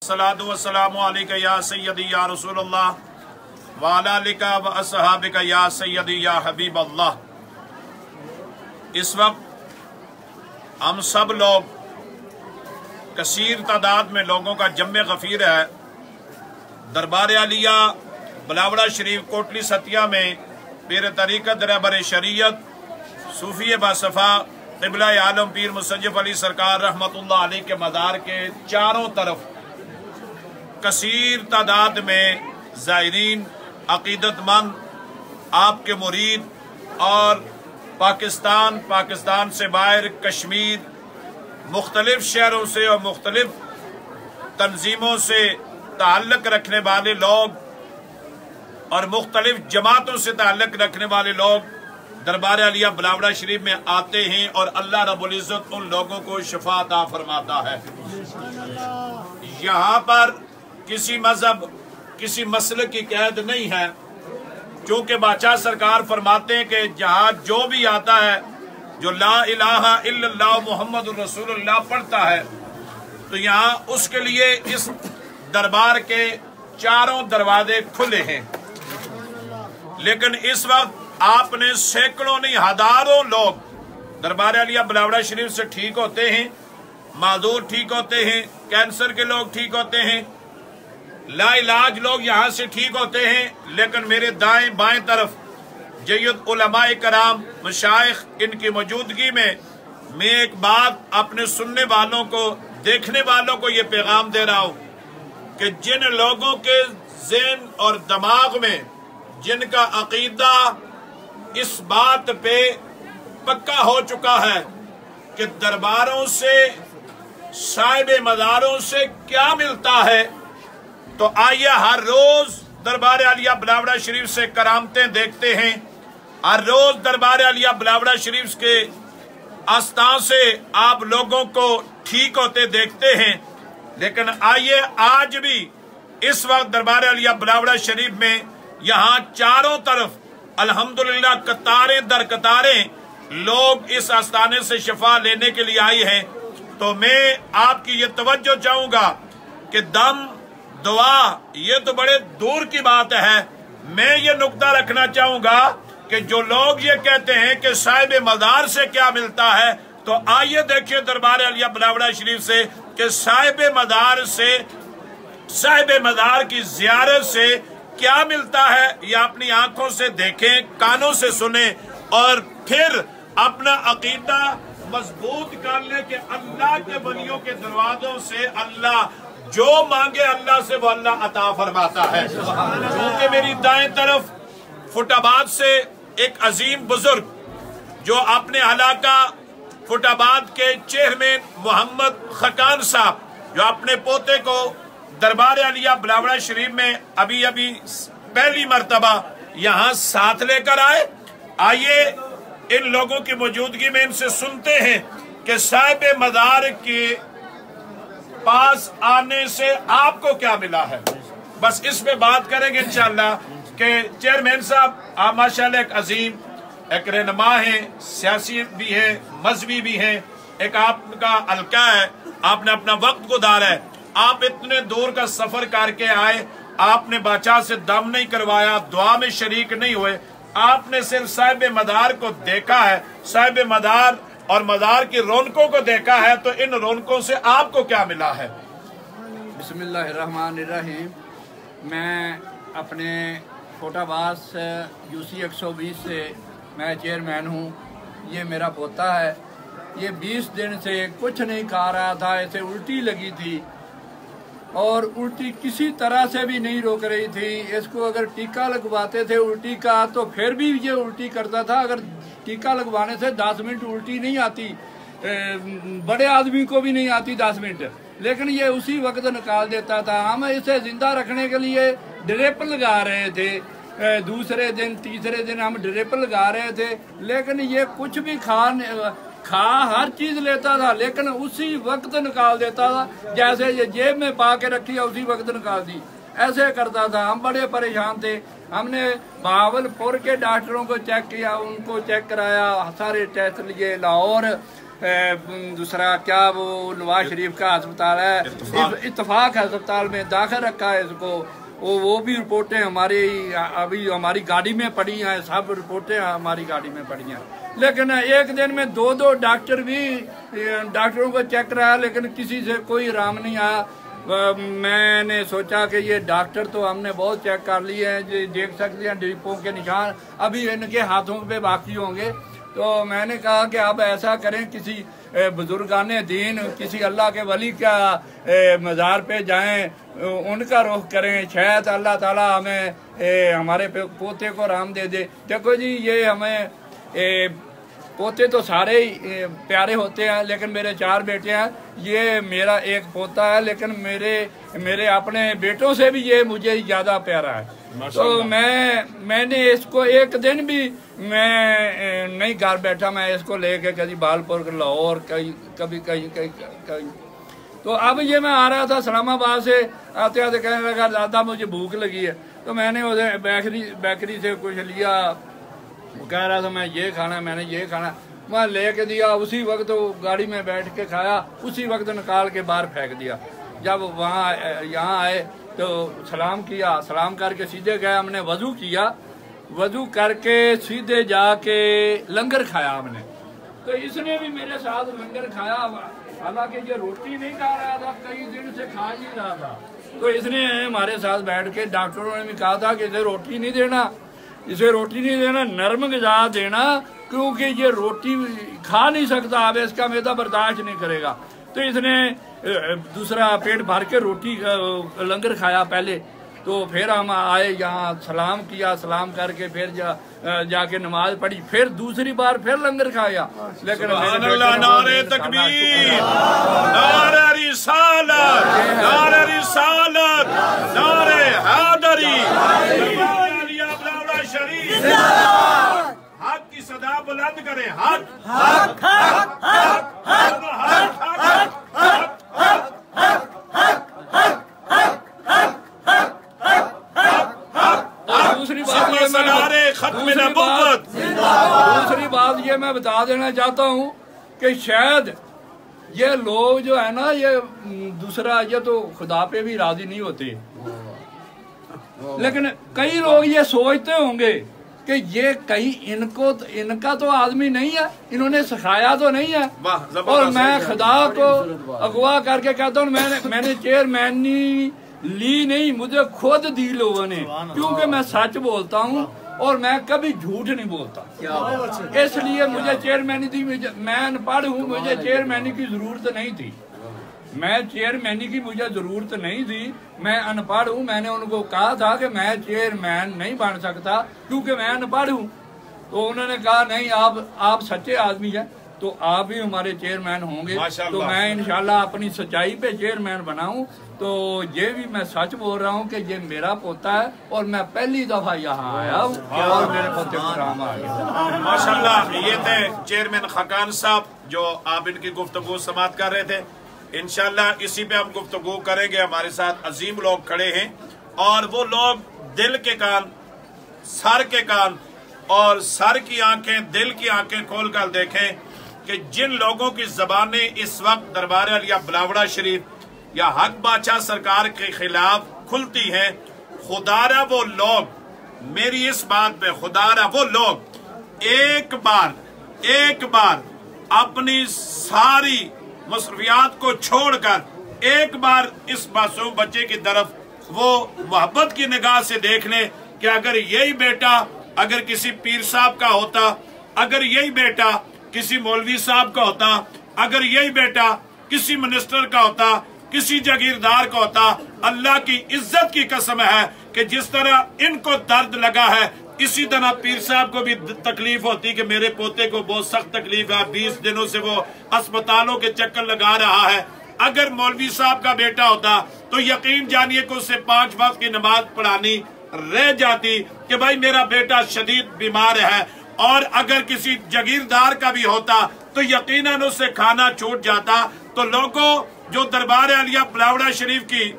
सलातु वस्सलामु अलैका या सय्यदी या रसूलल्लाह व अला आलिका व अस्हाबिका या सय्यदी या हबीब अल्लाह। इस वक्त हम सब लोग कसीर तादाद में लोगों का जम्मे गफीर है दरबार आलिया बिलावड़ा शरीफ कोटली सतिया में पीर तरीक़त रहबर शरीयत सूफी बासफ़ा क़िबला आलम पीर मुसज्जफ़ अली सरकार रहमतुल्लाह अलैह के मज़ार के चारों तरफ कसीर तादाद में ज़ायरीन अक़ीदतमंद आपके मुरीद और पाकिस्तान से बाहर कश्मीर मुख्तलिफ शहरों से और मुख्तलिफ तंजीमों से ताल्लुक़ रखने वाले लोग और मुख्तलिफ जमातों से ताल्लुक़ रखने वाले लोग दरबार आलिया बिलावड़ा शरीफ में आते हैं और अल्लाह रब्बुल इज़्ज़त उन लोगों को शफ़ा अता फरमाता है। यहाँ पर किसी मजहब किसी मसलक की कैद नहीं है, क्योंकि बादशाह सरकार फरमाते हैं कि जहाँ जो भी आता है जो ला इलाहा इल्लल्लाह मुहम्मदुर रसूलुल्लाह पढ़ता है तो यहाँ उसके लिए इस दरबार के चारों दरवाजे खुले हैं। लेकिन इस वक्त आपने सैकड़ों नहीं हजारों लोग दरबार आलिया बिलावड़ा शरीफ से ठीक होते हैं, माजूर ठीक होते हैं, कैंसर के लोग ठीक होते हैं, लाइलाज लोग यहाँ से ठीक होते हैं। लेकिन मेरे दाएं बाएं तरफ जय्यद उलमाए कराम मशाइख इनकी मौजूदगी में मैं एक बात अपने सुनने वालों को देखने वालों को ये पैगाम दे रहा हूँ कि जिन लोगों के ज़हन और दिमाग में जिनका अकीदा इस बात पे पक्का हो चुका है कि दरबारों से साहिब मज़ारों से क्या मिलता है, तो आइए हर रोज दरबार आलिया बिलावड़ा शरीफ से करामतें देखते हैं, हर रोज दरबार आलिया बिलावड़ा शरीफ के आस्थान से आप लोगों को ठीक होते देखते हैं। लेकिन आइए आज भी इस वक्त दरबार आलिया बिलावड़ा शरीफ में यहाँ चारों तरफ अल्हम्दुलिल्लाह कतारें दर कतारें लोग इस आस्थाने से शफा लेने के लिए आए हैं। तो मैं आपकी ये तवज्जो चाहूंगा कि दम दुआ ये तो बड़े दूर की बात है, मैं ये नुक्ता रखना चाहूंगा कि जो लोग ये कहते हैं कि साहिब मज़ार से क्या मिलता है, तो आइए देखिए दरबार आलिया बिलावड़ा शरीफ से कि साहिब मज़ार से साहिब मज़ार की ज़ियारत से क्या मिलता है। ये अपनी आंखों से देखें, कानों से सुने और फिर अपना अकीदा मजबूत कर ले कि अल्लाह के वलियों के दरवाजों से अल्लाह जो मांगे अल्लाह से वो अल्लाह अता फरमाता है। क्योंकि मेरी दाएं तरफ फुटाबाद से एक अजीम बुजुर्ग जो अपने इलाका फुटाबाद के चेयरमैन मोहम्मद खकान साहब जो अपने पोते को दरबार आलिया बिलावड़ा शरीफ में अभी अभी पहली मर्तबा यहाँ साथ लेकर आए। आइए इन लोगों की मौजूदगी में इनसे सुनते हैं कि साहिब मज़ार के पास आने से आपको क्या मिला है। बस इस पे बात करेंगे इंशाअल्लाह कि चेयरमैन साहब आप माशाअल्लाह एक अजीम एक रहनुमा है, सियासी भी है, मजहबी भी है, एक आपका हल्का है, आपने अपना वक्त गुजारा है, आप इतने दूर का सफर करके आए, आपने बादशाह से दम नहीं करवाया, दुआ में शरीक नहीं हुए, आपने सिर्फ साहिब मज़ार को देखा है, साहिब मज़ार और मज़ार की रौनकों को देखा है, तो इन रौनकों से आपको क्या मिला है। बिस्मिल्लाहिर्रहमानिर्रहीम। मैं अपने कोटाबास यूसी 120 से मैं चेयरमैन हूँ। ये मेरा पोता है, ये 20 दिन से कुछ नहीं खा रहा था, ऐसे उल्टी लगी थी और उल्टी किसी तरह से भी नहीं रोक रही थी। इसको अगर टीका लगवाते थे उल्टी का तो फिर भी ये उल्टी करता था। अगर टीका लगवाने से 10 मिनट उल्टी नहीं आती, बड़े आदमी को भी नहीं आती 10 मिनट, लेकिन ये उसी वक्त निकाल देता था। हम इसे जिंदा रखने के लिए ड्रिप लगा रहे थे, दूसरे दिन तीसरे दिन हम ड्रिप लगा रहे थे, लेकिन ये कुछ भी खा हर चीज लेता था, लेकिन उसी वक्त निकाल देता था। जैसे ये जेब में पा के रखी है उसी वक्त निकाल दी, ऐसे करता था। हम बड़े परेशान थे। हमने बहावलपुर के डॉक्टरों को चेक किया, उनको चेक कराया, सारे टेस्ट लिए, लाहौर दूसरा क्या वो नवाज शरीफ का अस्पताल है, इत्तफाक अस्पताल में दाखिल रखा है इसको। वो भी रिपोर्टें हमारी अभी हमारी गाड़ी में पड़ी हैं, सब रिपोर्टें हमारी गाड़ी में पड़ी हैं। लेकिन एक दिन में दो डॉक्टर भी डॉक्टरों को चेक कराया, लेकिन किसी से कोई आराम नहीं आया। मैंने सोचा कि ये डॉक्टर तो हमने बहुत चेक कर लिए हैं, देख सकते हैं ड्रिपों के निशान अभी इनके हाथों पे बाकी होंगे। तो मैंने कहा कि आप ऐसा करें, किसी बुजुर्गाने दीन, किसी अल्लाह के वली का मज़ार पे जाएं, उनका रुख करें, शायद अल्लाह ताला हमें हमारे पोते को आराम दे दे। देखो जी, ये हमें पोते तो सारे ही प्यारे होते हैं, लेकिन मेरे 4 बेटे हैं, ये मेरा एक पोता है, लेकिन मेरे अपने बेटों से भी ये मुझे ज़्यादा प्यारा है। तो मैंने इसको एक दिन भी मैं नहीं घर बैठा, मैं इसको लेके कभी बालपुर लाहौर कभी कहीं। तो अब ये मैं आ रहा था इस्लामाबाद से, आते आते कहने लगा दादा मुझे भूख लगी है। तो मैंने उसे बेकरी से कुछ लिया, वो कह रहा था मैं ये खाना, मैंने ये खाना, मैं लेके दिया। उसी वक्त वो गाड़ी में बैठ के खाया, उसी वक्त निकाल के बाहर फेंक दिया। जब यहाँ आए तो सलाम किया, सलाम करके सीधे गए, हमने वजू किया, वजू करके सीधे जाके लंगर खाया हमने। तो इसने भी मेरे साथ लंगर खाया, हालांकि ये रोटी नहीं खा रहा था, कई दिन से खा ही रहा था। तो इसने हमारे साथ बैठ के, डॉक्टरों ने भी कहा था कि इसे रोटी नहीं देना, नरम ग़िज़ा देना, क्योंकि ये रोटी खा नहीं सकता, अब इसका मैदा बर्दाश्त नहीं करेगा। तो इसने दूसरा पेट भर के रोटी लंगर खाया पहले। तो फिर हम आए यहाँ, सलाम किया, सलाम करके फिर जाके नमाज पढ़ी, फिर दूसरी बार फिर लंगर खाया। लेकिन नारे तकबीर, नारे रिसालत, नारे रिसालत, नारे हैदरी, हक की सदा बुलंद करें, हक हक हक हक हक हक दूसरी बात ये मैं बता देना चाहता हूँ कि शायद ये लोग जो है ना, ये दूसरा, ये तो खुदा पे भी राजी नहीं होते, लेकिन कई लोग ये सोचते होंगे कि ये कहीं इनका तो आदमी नहीं है, इन्होंने सिखाया तो नहीं है। और मैं खुदा को अगवा करके कहता हूँ, मैंने चेयरमैनी ली नहीं, मुझे खुद दी लोगों ने, क्योंकि मैं सच बोलता हूँ और मैं कभी झूठ नहीं बोलता। इसलिए मुझे चेयरमैनी दी। मैं अनपढ़ हूँ, मुझे चेयरमैनी की जरूरत नहीं थी, मुझे जरूरत नहीं थी, मैं अनपढ़ हूँ। मैंने उनको कहा था कि मैं चेयरमैन नहीं बन सकता क्योंकि मैं अनपढ़ हूँ। तो उन्होंने कहा नहीं, आप सच्चे आदमी हैं तो आप ही हमारे चेयरमैन होंगे। तो मैं इंशाल्लाह अपनी सच्चाई पे चेयरमैन बनाऊं। तो ये भी मैं सच बोल रहा हूँ कि ये मेरा पोता है और मैं पहली दफा यहाँ आया हूँ और मेरे पोते को राम आ गया। माशाल्लाह, ये थे चेयरमैन खाकान साहब जो आप इनकी गुफ्तगू समाप्त कर रहे थे। इंशाल्लाह इसी पे हम गुफ्तगू करेंगे। हमारे साथ अजीम लोग खड़े हैं और वो लोग दिल के कान, सर के कान और सर की आंखें, दिल की आंखें खोल कर देखें कि जिन लोगों की जबानें इस वक्त दरबार अलिया बिलावड़ा शरीफ या हक बादशाह सरकार के खिलाफ खुलती हैं, खुदारा वो लोग, मेरी इस बात पे खुदारा वो लोग एक बार अपनी सारी मसरूफियात को छोड़कर एक बार इस मासूम बच्चे की तरफ वो मोहब्बत की निगाह से देख ले कि अगर यही बेटा अगर किसी पीर साहब का होता, अगर यही बेटा किसी मौलवी साहब का होता, अगर यही बेटा किसी मिनिस्टर का होता, किसी जागीरदार का होता, अल्लाह की इज्जत की कसम है कि जिस तरह इनको दर्द लगा है इसी तरह पीर साहब को भी तकलीफ होती कि मेरे पोते को बहुत सख्त तकलीफ है, 20 दिनों से वो अस्पतालों के चक्कर लगा रहा है। अगर मौलवी साहब का बेटा होता तो यकीन जानिए कि उससे 5 वक्त की नमाज पढ़ानी रह जाती कि भाई मेरा बेटा शदीद बीमार है। और अगर किसी जागीरदार का भी होता तो यकीनन उससे खाना छूट जाता। तो लोगों, जो दरबार अलिया बिलावड़ा शरीफ की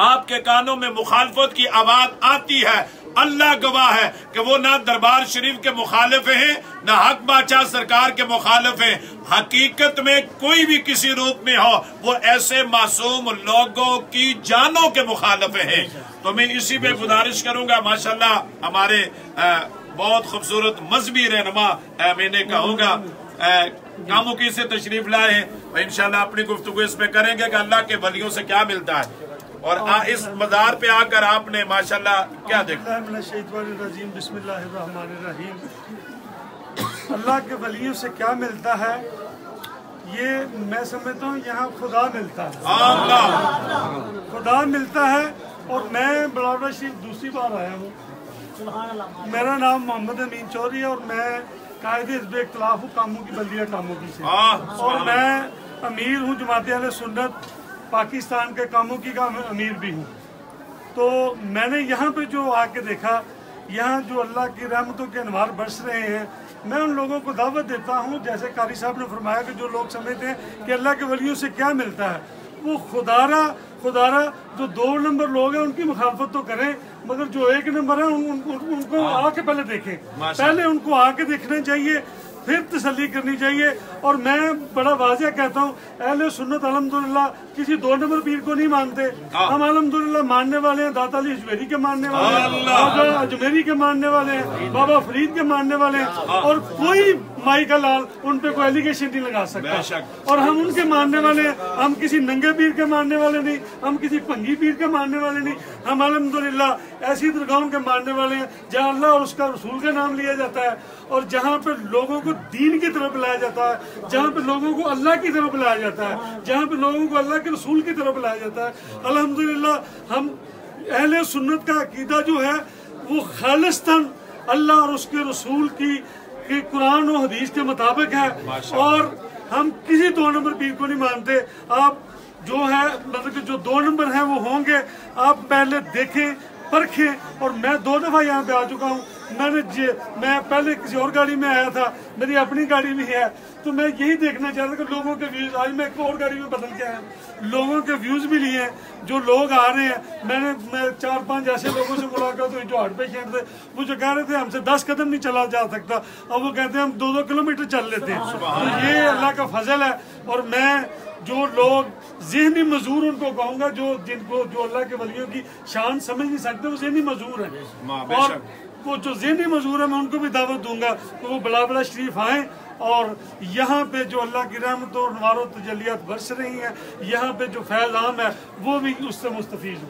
आपके कानों में मुखालफत की आवाज आती है, अल्लाह गवाह है कि वो ना दरबार शरीफ के मुखालिफ हैं, ना हक बादशाह सरकार के मुखालिफ हैं। हकीकत में कोई भी किसी रूप में हो, वो ऐसे मासूम लोगों की जानों के मुखालिफ हैं। तो मैं इसी पे गुजारिश करूंगा, माशाल्लाह हमारे बहुत खूबसूरत मजहबी रहनुमा मैंने कहूँगा कामुकी से तशरीफ लाए हैं, इंशाल्लाह अपनी गुफ्तगू इस पे करेंगे कि अल्लाह के वलियों से क्या मिलता है। और इस मज़ार पे आकर आपने माशाल्लाह क्या देखा? बिस्मिल्लाहिर्रहमानिर्रहीम। अल्लाह के वलियों से क्या मिलता है, ये मैं समझता हूँ यहाँ खुदा मिलता है, खुदा मिलता है। और मैं बड़ौदा शरीफ दूसरी बार आया हूँ। मेरा नाम मोहम्मद अमीन चौधरी है और मैं कायदे हिज़्ब इख्तिलाफ हूँ कामों की बल्दिया कामों से, और मैं अमीर हूँ जमात अहले सुन्नत पाकिस्तान के कामों की का अमीर भी हूँ। तो मैंने यहाँ पे जो आके देखा, यहाँ जो अल्लाह की रहमतों के अनवार बरस रहे हैं, मैं उन लोगों को दावत देता हूँ, जैसे कारी साहब ने फरमाया कि जो लोग समझते हैं कि अल्लाह के वलियों से क्या मिलता है, वो खुदारा जो 2 नंबर लोग हैं उनकी मुखालफत तो करें, मगर जो 1 नंबर है उनको आके पहले देखें, पहले उनको आके देखना चाहिए, फिर तसल्ली करनी चाहिए। और मैं बड़ा वाज़िह कहता हूँ, अहले सुन्नत अल्हम्दुलिल्लाह किसी 2 नंबर पीर को नहीं मानते। हम अल्हम्दुलिल्लाह मानने वाले हैं, दाता अली अजमेरी के मानने वाले हैं, बाबा अजमेरी के मानने वाले हैं, बाबा फरीद के मानने वाले हैं, और कोई माई का लाल उन पे कोई एलिगेशन नहीं लगा सकता। और हम उनके मानने वाले हैं, हम किसी नंगे पीर के मानने वाले नहीं, हम किसी भंगी पीर के मानने वाले नहीं, हम अल्हम्दुलिल्लाह ऐसी दरगाहों के मानने वाले हैं जहाँ अल्लाह और उसका रसूल का नाम लिया जाता है, और जहाँ पे लोगों को दीन की तरफ बुलाया जाता है, जहाँ पे लोगों को अल्लाह की तरफ बुलाया जाता है, जहाँ पे लोगों को अल्लाह के रसूल की तरफ बुलाया जाता है। अल्हम्दुलिल्लाह हम अहले सुन्नत का अकीदा जो है वो खालिस्तन अल्लाह और उसके रसूल की कुरान और हदीस के मुताबिक है, और हम किसी 2 नंबर पीर को नहीं मानते। आप जो है मतलब कि जो 2 नंबर हैं वो होंगे, आप पहले देखें परखें। और मैं 2 दफ़ा यहाँ पे आ चुका हूँ। मैं पहले किसी और गाड़ी में आया था, मेरी अपनी गाड़ी भी है, तो मैं यही देखना चाहता कि लोगों के व्यूज़, आज मैं एक और गाड़ी में बदल के आया, लोगों के व्यूज़ भी लिए हैं, जो लोग आ रहे हैं। मैं 4-5 ऐसे लोगों से मुलाकात हुई जो हार्ट पेशेंट थे, वो जो कह रहे थे हमसे 10 कदम नहीं चला जा सकता, अब वो कहते हैं हम 2-2 किलोमीटर चल लेते हैं। तो ये अल्लाह का फजल है। और मैं जो लोग ज़हनी मजूर उनको कहूँगा, जो अल्लाह के वलियों की शान समझ नहीं सकते, वो ज़हनी मजूर है। और वो जो ज़हनी मजूर है मैं उनको भी दावत दूंगा तो वो बला शरीफ आएँ, और यहाँ पे जो अल्लाह की रहमत और नवारो तजल्लियात बरस रही हैं, यहाँ पे जो फैज़ आम है वो भी उससे मुस्तफीज़ हो।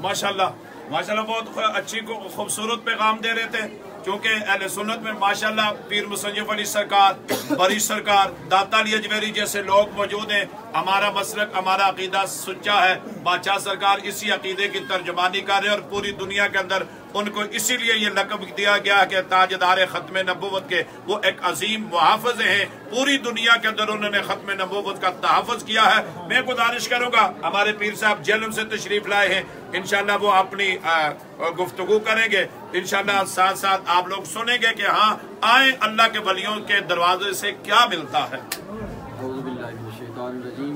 माशाल्लाह माशाल्लाह, बहुत अच्छी खूबसूरत पैगाम दे रहे थे। क्योंकि अहले सुन्नत में माशाल्लाह पीर मुसन्निफ अली सरकार, बरी सरकार, दाता अली अजमेरी जैसे लोग मौजूद हैं। हमारा मसलक, हमारा अकीदा सच्चा है। बादशाह सरकार इसी अकीदे की तर्जमानी कर रहे हैं, और पूरी दुनिया के अंदर उनको इसीलिए ये लक़ब दिया गया कि ताजदार ख़त्म नबूवत के वो एक अजीम मुहाफ़िज़ हैं। पूरी दुनिया के अंदर उन्होंने ख़त्म नबूवत का तहफ़्फ़ुज़ किया है। मैं गुजारिश करूँगा, हमारे पीर साहब जेलम से तशरीफ़ लाए हैं, इंशाल्लाह वो अपनी गुफ्तगू करेंगे। इंशाल्लाह साथ साथ आप लोग सुनेंगे कि हाँ आए अल्लाह के वलियों के दरवाजे से क्या मिलता है।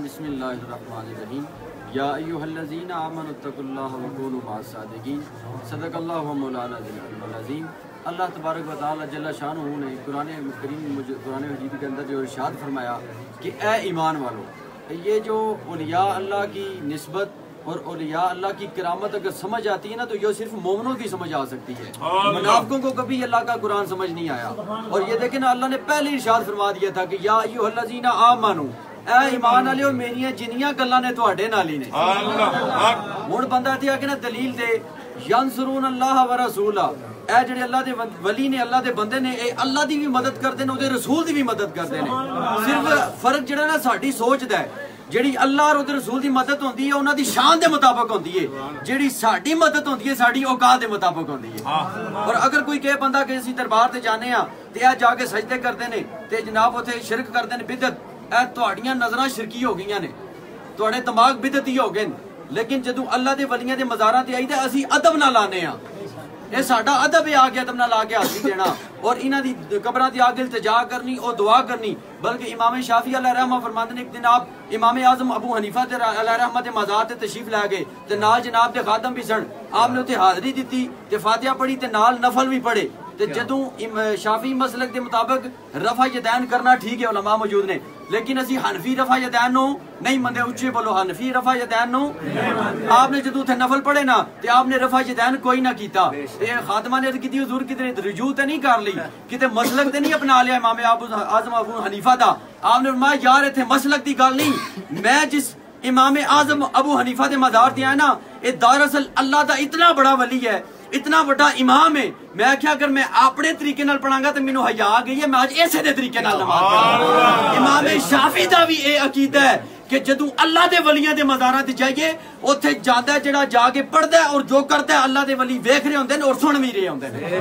बिस्मिल्लाहिर्रहमानिर्रहीम। या अय्युहल्लज़ीना आमनुत्तकुल्लाह व कूनू मअस-सादिकीन। सदक़ल्लाहु व मौलाना अज़ीम। अल्लाह तबारक व तआला जल्ल शानुहु ने कुरान मजीद के अंदर जो इरशाद फरमाया कि ए ईमान वालो, ये जो औलिया अल्लाह की निस्बत और औलिया अल्लाह की करामत अगर समझ आती है ना, तो ये सिर्फ मोमिनों की समझ आ सकती है, मुनाफिकों को कभी अल्लाह का कुरान समझ नहीं आया। और ये देखें ना, अल्लाह ने पहले इरशाद फरमा दिया था कि या अय्युहल्लज़ीना आमनू, ए ईमान वाले मेरिया जिन्नियां गल्लां ने तुहाडे नाल ही ने। हुण बंदा इत्थे आके ना दलील दे यंसुरून अल्लाह व रसूला, ए जेड़े अल्लाह दे वली ने, अल्लाह दे बंदे ने, ए अल्लाह दी भी मदद करदे ने, ओदे रसूल दी भी मदद करदे ने। सिर्फ फर्क जेड़ा ना साडी सोच दा है, जेड़ी अल्लाह और उहदे रसूल दी मदद होंदी है उन्हां दी शान दे मुताबिक होंदी है, जेड़ी साडी मदद होंदी है साडी औकात दे मुताबिक होंदी है। और अगर कोई कहे बंदा कि असीं दरबार ते जाने आ ते आ जाके सजदे करदे ने ते जनाब उत्थे शिरक करदे ने, बिदअत, ए तुहाड़ियां नज़रां शिरकी हो गईयां ने, तुहाडे दिमाग बिदअती हो गए। लेकिन जदों अल्लाह दे वलियां दे मज़ारां ते आई ते असीं अदब नाल आने आ, یہ ساڈا ادب ہے آگے ادب نہ لا کے حاضری دینا اور انہاں دی قبراں دی آگے التجا کرنی اور دعا کرنی. بلکہ امام شافعی علیہ رحمہ فرماتے ہیں ایک دن آپ امام اعظم ابو حنیفہ علیہ رحمہ دے مزار تے تشریف لے گئے تے نال جناب دے خادم بھی سن. آپ نے اتنے حاضری دیتی تے فاتحہ پڑھی تے نال نفل بھی پڑھے. تے جدوں شافعی مسلک دے مطابق رفع یدین کرنا ٹھیک ہے علماء موجود نے لیکن اسی حنفی رفع یدین نو نہیں مندے. اچھے بولو حنفی رفع یدین نو. آپ نے جدوں تے نفل پڑھے نا تے آپ نے رفع یدین کوئی نہ کیتا. تے خادمہ نے کیتی حضور کدھر رجوع تے نہیں کر لی کتے مسلک تے نہیں اپنا لیا امام اعظم ابو حنیفہ دا. آپ نے فرمایا یار ایتھے مسلک دی گل نہیں, میں جس امام اعظم ابو حنیفہ دے مزار تے آیا نا اے دراصل اللہ دا اتنا بڑا ولی ہے اتنا بڑا امام ہے. میں کیا اگر میں اپنے طریقے نال پڑھاں گا تے مینوں حیا آ گئی ہے میں اج ایسے دے طریقے نال نماز پڑھاں. امام شافعی دا بھی اے عقیدہ ہے کہ جدوں اللہ دے ولیاں دے مزاراں تے جائیے اوتھے جاندا ہے جڑا جا کے پڑھدا ہے اور جو کردا ہے اللہ دے ولی ویکھ رہے ہوندے نے اور سن بھی رہے ہوندے نے.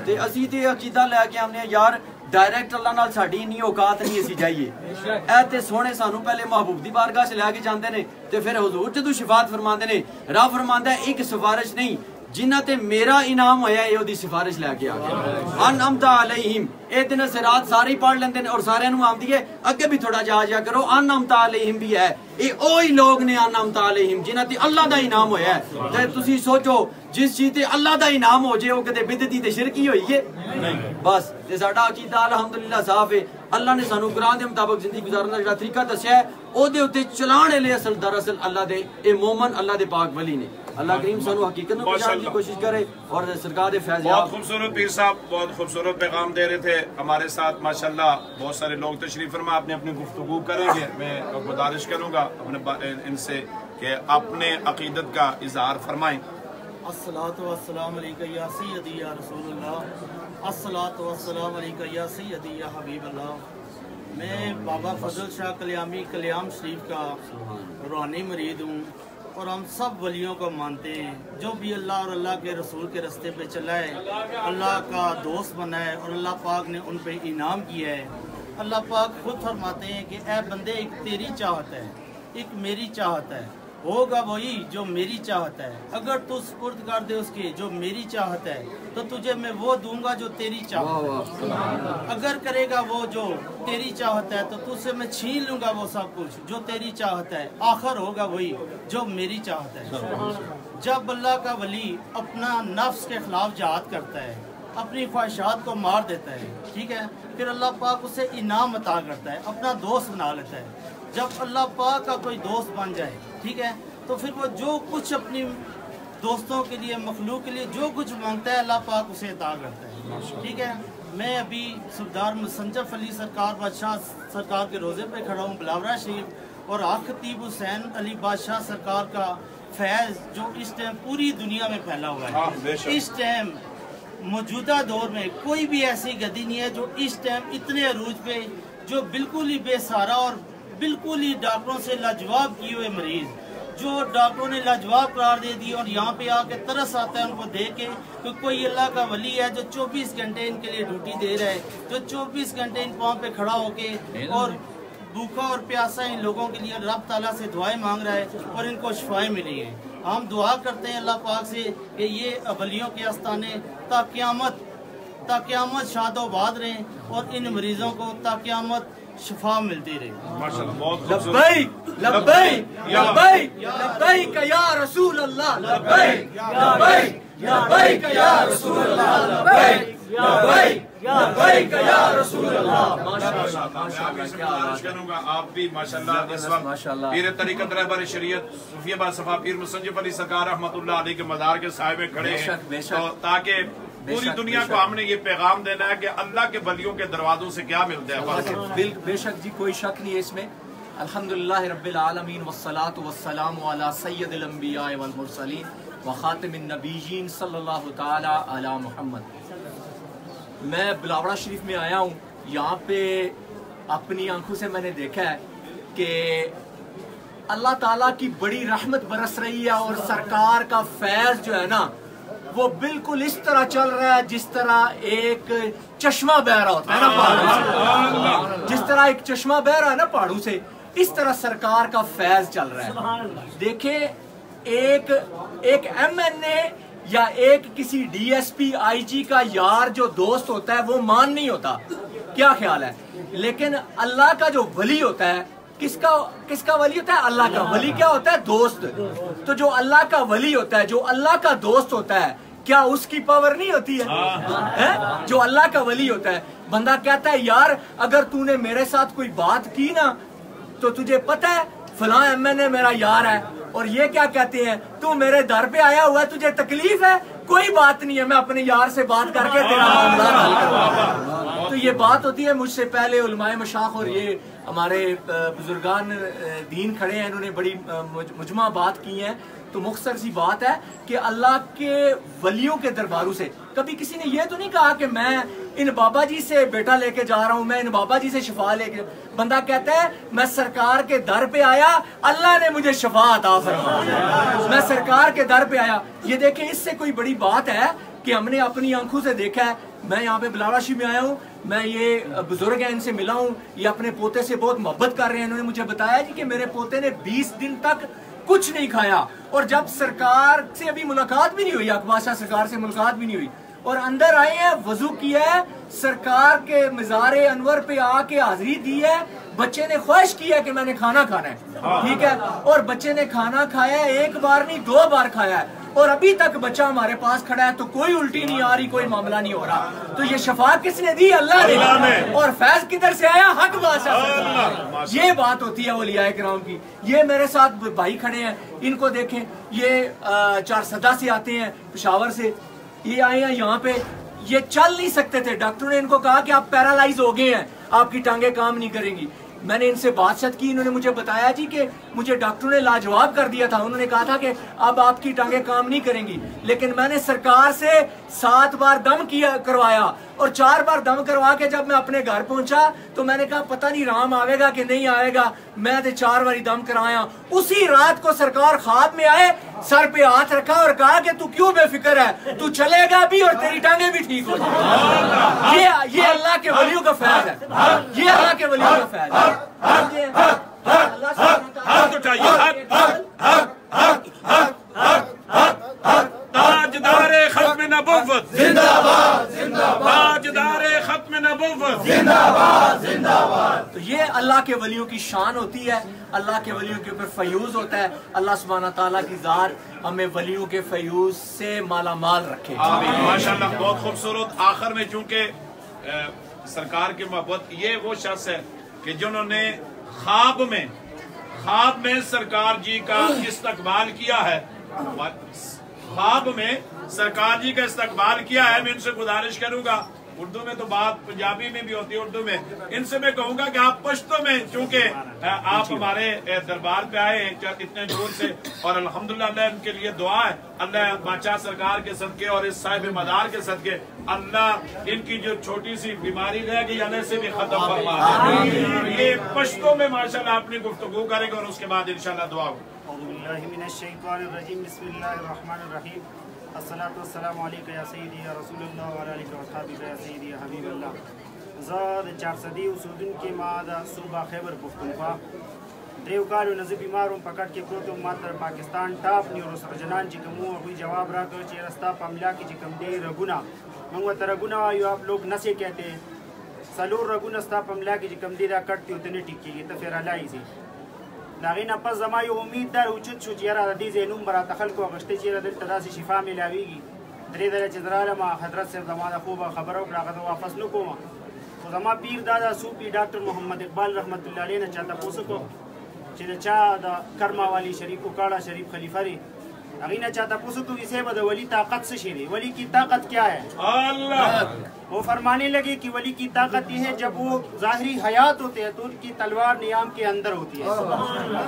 تے اسی تے عقیدہ لے کے ہم نے یار ڈائریکٹ اللہ نال ساڈی نہیں اوقات نہیں اسی جائیے. اے تے سونے سانو پہلے محبوب دی بارگاہ سے لے کے جاندے نے تے پھر حضور جدوں شفاعت فرماندے نے رب فرماندا ہے ایک سفارش نہیں جنہ تے میرا انعام ہویا ہے دی سفارش لے کے آ گیا. انعمت علیہم اے دن سرات سارے پڑھ لیندے نے اور سارے نوں آندی ہے اگے بھی تھوڑا جا کرو. انعمت علیہم بھی ہے اے اوہی لوگ نے انعمت علیہم جنہ تے اللہ دا انعام ہویا ہے. تے تسی سوچو جس چیز تے اللہ دا انعام ہو جائے او کدے بدعتی تے شرکی ہوئی ہے نہیں. بس تے ساڈا عقیدہ الحمدللہ صاف ہے. اللہ نے سانو قرآن دے مطابق زندگی گزارنے دا جڑا طریقہ دسیا ہے او دے اوتے چلان والے اصل دراصل اللہ دے اے مومن اللہ دے پاک ولی نے. اللہ کریم سانو حقیقت نو پہچاننے کی کوشش کرے اور سرکار دے فیض یاب. بہت خوبصورت پیر صاحب بہت خوبصورت پیغام دے رہے تھے ہمارے ساتھ ماشاءاللہ. بہت سارے لوگ تشریف فرما اپنی اپنی گفتگو کریں گے. میں گزارش کروں گا اپنے ان سے کہ اپنے عقیدت کا اظہار فرمائیں. الصلاۃ والسلام علیکہ یا سیدی یا رسول اللہ. الصلاۃ والسلام علیکہ یا سیدی یا حبیب اللہ. میں بابا فضل شاہ کلیامی کلیام شریف کا روحانی مرید ہوں اور ہم سب ولیوں کو مانتے ہیں. جو بھی اللہ اور اللہ کے رسول کے رستے پہ چلا ہے اللہ کا دوست بنا ہے اور اللہ پاک نے ان پہ انعام کیا ہے. اللہ پاک خود فرماتے ہیں کہ اے بندے ایک تیری چاہت ہے ایک میری چاہت ہے. ہوگا وہی جو میری چاہت ہے. اگر تو سپرد کر دے اس کی جو میری چاہت ہے تو تجھے میں وہ دوں گا جو تیری چاہت ہے. اگر کرے گا وہ جو تیری چاہت ہے تو تجھ سے میں چھین لوں گا وہ سب کچھ جو تیری چاہت ہے. آخر ہوگا وہی جو میری چاہت ہے. جب اللہ کا ولی اپنا نفس کے خلاف جہاد کرتا ہے اپنی خواہشات کو مار دیتا ہے ٹھیک ہے پھر اللہ پاک اسے انعام عطا کرتا ہے اپنا دوست بنا لیتا ہے. جب اللہ پاک کا کوئی دوست بن جائے ٹھیک ہے تو پھر وہ جو کچھ اپنی دوستوں کے لیے مخلوق کے لیے جو کچھ مانگتا ہے اللہ پاک اسے عطا کرتا ہے ٹھیک ہے. میں ابھی سردار مسنجف علی سرکار بادشاہ سرکار کے روزے پہ کھڑا ہوں بلاورہ شریف اور آق خطیب حسین علی بادشاہ سرکار کا فیض جو اس ٹائم پوری دنیا میں پھیلا ہوا ہے. اس ٹائم موجودہ دور میں کوئی بھی ایسی گدی نہیں ہے جو اس ٹائم اتنے عروج پہ جو بالکل ہی بے سہارا اور بالکل ہی ڈاکٹروں سے لاجواب کیے ہوئے مریض جو ڈاکٹروں نے لاجواب قرار دے دی اور یہاں پہ آ کے ترس آتا ہے ان کو دیکھ کے کہ کوئی اللہ کا ولی ہے جو 24 گھنٹے ان کے لیے ڈیوٹی دے رہا ہے جو 24 گھنٹے ان پاؤں پہ کھڑا ہو کے اور بھوکا اور پیاسا ان لوگوں کے لیے رب تعالیٰ سے دعائیں مانگ رہا ہے اور ان کو شفائیں ملی ہیں. ہم دعا کرتے ہیں اللہ پاک سے کہ یہ ولیوں کے آستانے تا قیامت شاد و آباد رہیں اور ان مریضوں کو تا قیامت شفا ملتی رہے. لبیک لبیک لبیک لبیک یا رسول اللہ. لبیک لبیک لبیک یا رسول اللہ. لبیک لبیک لبیک یا رسول اللہ. کروں گا آپ بھی ماشاءاللہ اس وقت پیر طریقت رہبر شریعت صوفیہ باصفا پیر مسنجف علی سرکار رحمۃ اللہ علیہ کے مزار کے سائے میں کھڑے ہیں تاکہ پوری دنیا کو ہم نے یہ پیغام دینا ہے کہ اللہ کے ولیوں کے دروازوں سے کیا ملتا ہے. بے شک جی کوئی شک نہیں ہے اس میں. الحمدللہ رب العالمین والصلاة والسلام علی سید الانبیاء والمرسلین وخاتم النبیین صلی اللہ تعالی علی محمد. میں بلاورہ شریف میں آیا ہوں. یہاں پہ اپنی آنکھوں سے میں نے دیکھا ہے کہ اللہ تعالیٰ کی بڑی رحمت برس رہی ہے اور سرکار کا فیض جو ہے نا وہ بالکل اس طرح چل رہا ہے جس طرح ایک چشمہ بہ رہا ہوتا ہے نا پہاڑوں سے. جس طرح ایک چشمہ بہ رہا ہے نا پہاڑوں سے اس طرح سرکار کا فیض چل رہا ہے. دیکھیں ایک ایم این اے یا ایک کسی ڈی ایس پی آئی جی کا یار جو دوست ہوتا ہے وہ مان نہیں ہوتا، کیا خیال ہے؟ لیکن اللہ کا جو ولی ہوتا ہے، کس کا ولی ہوتا ہے؟ اللہ کا ولی کیا ہوتا ہے؟ دوست۔ تو جو اللہ کا ولی ہوتا ہے، جو اللہ کا دوست ہوتا ہے، کیا اس کی پاور نہیں ہوتی ہے؟ جو اللہ کا ولی ہوتا ہے، بندہ کہتا ہے یار اگر تو نے میرے ساتھ کوئی بات کی نا تو تجھے پتا ہے فلاں ایم این اے میرا یار ہے، اور یہ کیا کہتے ہیں تو میرے در پہ آیا ہوا ہے، تجھے تکلیف ہے، کوئی بات نہیں ہے، میں اپنے یار سے بات کر کے تیرا معاملہ حل کروں۔ تو یہ بات ہوتی ہے۔ مجھ سے پہلے علماء مشاخ اور یہ ہمارے بزرگان دین کھڑے ہیں، انہوں نے بڑی مجمع بات کی ہیں۔ تو مختصر سی بات ہے کہ اللہ کے ولیوں کے درباروں سے کبھی کسی نے یہ تو نہیں کہا کہ میں ان بابا جی سے بیٹا لے کے جا رہا ہوں، میں ان بابا جی سے شفا لے کے، بندہ کہتا ہے میں سرکار کے در پہ آیا، اللہ نے مجھے شفا عطا فرمایا، میں سرکار کے در پہ آیا۔ یہ دیکھیں اس سے کوئی بڑی بات ہے کہ ہم نے اپنی آنکھوں سے دیکھا ہے۔ میں یہاں پہ بلاواشی میں آیا ہوں، میں یہ بزرگ ہیں ان سے ملا ہوں، یہ اپنے پوتے سے بہت محبت کر رہے ہیں۔ انہوں نے مجھے بتایا جی کہ میرے پوتے نے 20 دن تک کچھ نہیں کھایا، اور جب سرکار سے ابھی ملاقات بھی نہیں ہوئی، اقبال شاہ سرکار سے ملاقات بھی نہیں ہوئی، اور اندر آئے ہیں، وضو کیا ہے، سرکار کے مزار انور پہ آ کے حاضری دی ہے، بچے نے خواہش کی ہے کہ میں نے کھانا کھانا ہے، ٹھیک ہے، اور بچے نے کھانا کھایا ہے، ایک بار نہیں 2 بار کھایا ہے، اور ابھی تک بچہ ہمارے پاس کھڑا ہے، تو کوئی الٹی نہیں آ رہی، کوئی معاملہ نہیں ہو رہا۔ تو یہ شفا کس نے دی؟ اللہ نے۔ اور فیض کدھر سے آیا؟ حق بادشاہ سرکار۔ یہ بات ہوتی ہے اولیاء کرام کی۔ یہ میرے ساتھ بھائی کھڑے ہیں، ان کو دیکھیں، یہ 4 سے آتے ہیں، پشاور سے، یہ آئے ہیں یہاں پہ، یہ چل نہیں سکتے تھے، ڈاکٹروں نے ان کو کہا کہ آپ پیرالائز ہو گئے ہیں، آپ کی ٹانگیں کام نہیں کریں گی۔ میں نے ان سے بات چیت کی، انہوں نے مجھے بتایا جی کہ مجھے ڈاکٹروں نے لاجواب کر دیا تھا، انہوں نے کہا تھا کہ اب آپ کی ٹانگیں کام نہیں کریں گی، لیکن میں نے سرکار سے 7 بار دم کروایا، اور 4 بار دم کروا کے جب میں اپنے گھر پہنچا تو میں نے کہا پتہ نہیں رام آئے گا کہ نہیں آئے گا، میں نے 4 باری دم کرایا۔ اسی رات کو سرکار خواب میں آئے، سر پہ ہاتھ رکھا اور کہا کہ تو کیوں بے فکر ہے، تو چلے گا بھی اور تیری ٹانگیں بھی ٹھیک ہو جائیں۔ یہ اللہ کے ولیوں کا فیض ہے، یہ اللہ کے ولیوں کا فیض ہے۔ تاجدار ختم نبوت زندہ باد، تاجدار ختم نبوت زندہ باد، زندہ باد۔ تو یہ اللہ کے ولیوں کی شان ہوتی ہے، اللہ کے ولیوں کے اوپر فیوز ہوتا ہے۔ اللہ سبحانہ تعالیٰ کی ذات ہمیں ولیوں کے فیوز سے مالا مال رکھے۔ آمین، ماشاءاللہ، بہت خوبصورت۔ آخر میں چونکہ سرکار کی محبت، یہ وہ شخص ہے کہ جنہوں نے خواب میں سرکار جی کا استقبال کیا ہے، خواب میں سرکار جی کا استقبال کیا ہے۔ میں ان سے گزارش کروں گا، اردو میں تو بات پنجابی میں بھی ہوتی ہے، اردو میں ان سے میں کہوں گا کہ آپ پشتو میں، چونکہ آپ ہمارے دربار پہ آئے ہیں اتنے دور سے، اور الحمدللہ اللہ ان کے لیے دعا ہے، اللہ بادشاہ سرکار کے صدقے اور اس صاحب مدار کے صدقے اللہ ان کی جو چھوٹی سی بیماری رہ گئی اللہ سے بھی ختم فرما۔ یہ پشتو میں ماشاءاللہ اپنی گفتگو کریں گے، اور اس کے بعد انشاءاللہ دعا ہوگی۔ اعوذ باللہ من الشیطان الرجیم، بسم اللہ الرحمن الرحیم، الصلاۃ والسلام علیک یا سیدی یا رسول اللہ و علیہ وصحبہ یا سیدی یا حبیب اللہ۔ زاد 400 اسودن کے مادہ صوبہ خیبر پختونخوا دیوکارو نزی بیماروں پکڑ کے پروتو ماتر پاکستان ٹاپ نیورو سرجنان چکمو ہوئی جواب را کر چی رستا پملا کی چکم دے رگونا منگو ترگونا آئیو آپ لوگ نسے کہتے ہیں سلور رگونا ستا پملا کی چکم دے را کٹتی اتنے ٹکی گی تفیر علائی سے داغین پس زمائی امید دار اوچت شو چیرا دی زینوم برا تخلقو اغشتے چیرا دل تداسی شفا ملاوی گی دری در چدرالما حضرت سے زمان خوبا خبرو براغت واپس نکو ما تو زمان پیر دادا سوپی ڈاکٹر محمد اقبال رحمت اللہ علیہ نے چاہتا پوسکو چیزا چاہ دا کرما والی شریف کو کاڑا شریف خلیفہ ری اگینا چاہتا پوسکو اسے بدا ولی طاقت سے شیرے ولی کی طاقت کیا ہے اللہ وہ فرمانے لگے کہ ولی کی طاقت یہ ہے جب وہ ظاہری حیات ہوتے ہیں تو ان کی تلوار نیام کے اندر ہوتی ہے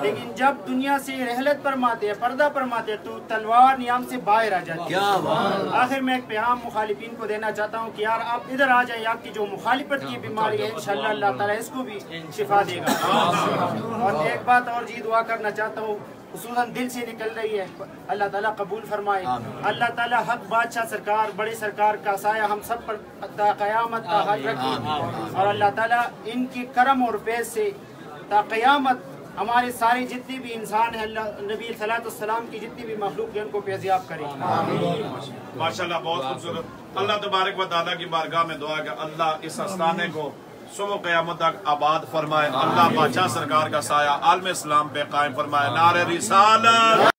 لیکن جب دنیا سے رحلت فرماتے ہیں پردہ فرماتے ہیں تو تلوار نیام سے باہر آ جاتی ہے۔ آخر میں ایک پیغام مخالفین کو دینا چاہتا ہوں کہ یار آپ ادھر آ جائیں، آپ کی جو مخالفت کی بیماری ہے انشاءاللہ اللہ تعالیٰ اس کو بھی شفا دے گا۔ اور ایک بات اور جی دعا کرنا چاہتا ہوں خصوصاً دل سے نکل رہی ہے، اللہ تعالیٰ قبول فرمائے، اللہ تعالیٰ حق بادشاہ سرکار بڑے سرکار کا سایہ ہم سب پر تا قیامت تا حال رکھے، اور اللہ تعالیٰ ان کی کرم اور فیض سے تا قیامت ہمارے سارے جتنے بھی انسان ہیں اللہ نبی صلی اللہ علیہ وسلم کی جتنی بھی مخلوق ہیں ان کو فیضیاب کرے. ماشاءاللہ بہت خوبصورت. اللہ تبارک و تعالیٰ کی بارگاہ میں دعا کہ اللہ اس آستانے کو صبح قیامت تک آباد فرمائے. اللہ بادشاہ سرکار کا سایہ عالم اسلام پہ قائم فرمائے. نعرہ رسالت.